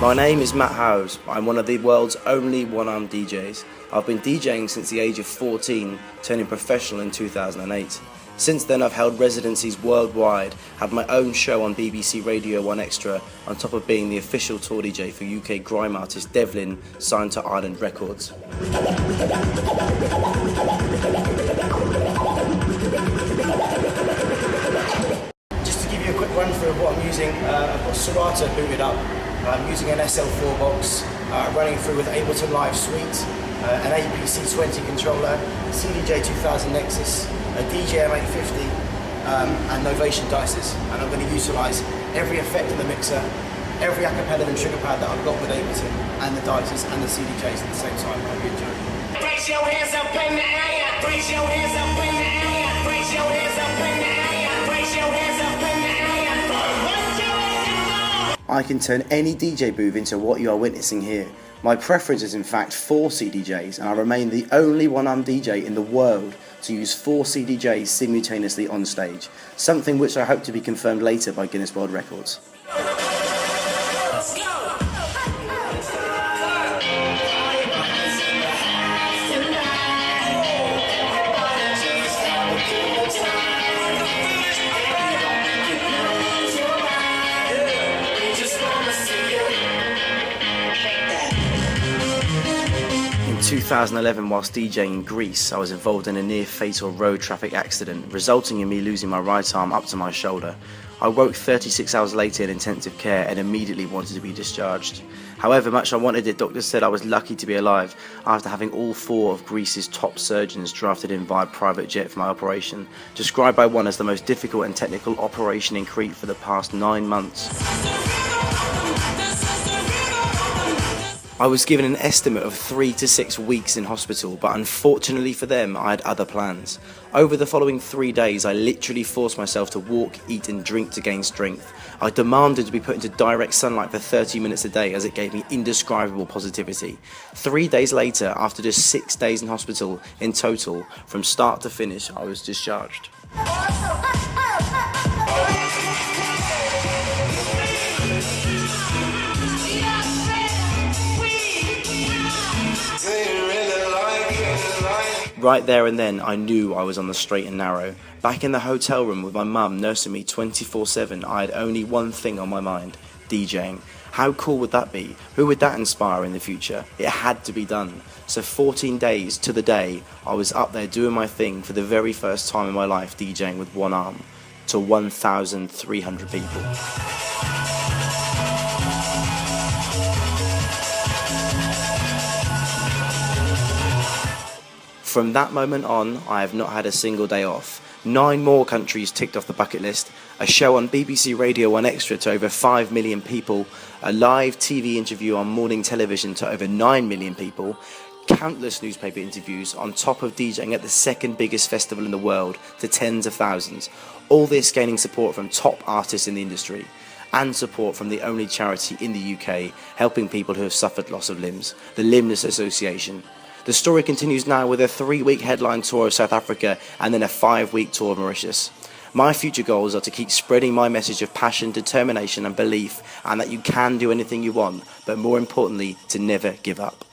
My name is Matt Howes. I'm one of the world's only one-armed DJs. I've been DJing since the age of 14, turning professional in 2008. Since then I've held residencies worldwide, had my own show on BBC Radio 1 Extra, on top of being the official tour DJ for UK grime artist Devlin, signed to Island Records. Just to give you a quick run through of what I'm using, I've got Serato booted up. I'm using an SL4 box, running through with Ableton Live Suite, an APC20 controller, CDJ 2000 Nexus, a DJM 850, and Novation dices. And I'm going to utilise every effect in the mixer, every acapella and trigger pad that I've got with Ableton, and the dices and the CDJs at the same time. I hope you enjoy. Raise your hands up in the air, raise your hands up in the air, raise your hands up in the air, raise your hands up in the air. I can turn any DJ booth into what you are witnessing here. My preference is in fact 4 CDJs, and I remain the only one-armed DJ in the world to use 4 CDJs simultaneously on stage, something which I hope to be confirmed later by Guinness World Records. In 2011, whilst DJing in Greece, I was involved in a near-fatal road traffic accident, resulting in me losing my right arm up to my shoulder. I woke 36 hours later in intensive care and immediately wanted to be discharged. However much I wanted it, doctors said I was lucky to be alive after having all 4 of Greece's top surgeons drafted in via private jet for my operation, described by one as the most difficult and technical operation in Crete for the past 9 months. I was given an estimate of 3 to 6 weeks in hospital, but unfortunately for them, I had other plans. Over the following 3 days, I literally forced myself to walk, eat and drink to gain strength. I demanded to be put into direct sunlight for 30 minutes a day, as it gave me indescribable positivity. 3 days later, after just 6 days in hospital in total, from start to finish, I was discharged. Right there and then, I knew I was on the straight and narrow. Back in the hotel room with my mum nursing me 24/7, I had only one thing on my mind: DJing. How cool would that be? Who would that inspire in the future? It had to be done. So 14 days to the day, I was up there doing my thing for the very first time in my life, DJing with one arm, to 1,300 people. From that moment on, I have not had a single day off. 9 more countries ticked off the bucket list, a show on BBC Radio 1 Extra to over 5 million people, a live TV interview on morning television to over 9 million people, countless newspaper interviews on top of DJing at the second biggest festival in the world to tens of thousands. All this gaining support from top artists in the industry, and support from the only charity in the UK helping people who have suffered loss of limbs, the Limbless Association. The story continues now with a 3-week headline tour of South Africa and then a 5-week tour of Mauritius. My future goals are to keep spreading my message of passion, determination and belief, and that you can do anything you want, but more importantly, to never give up.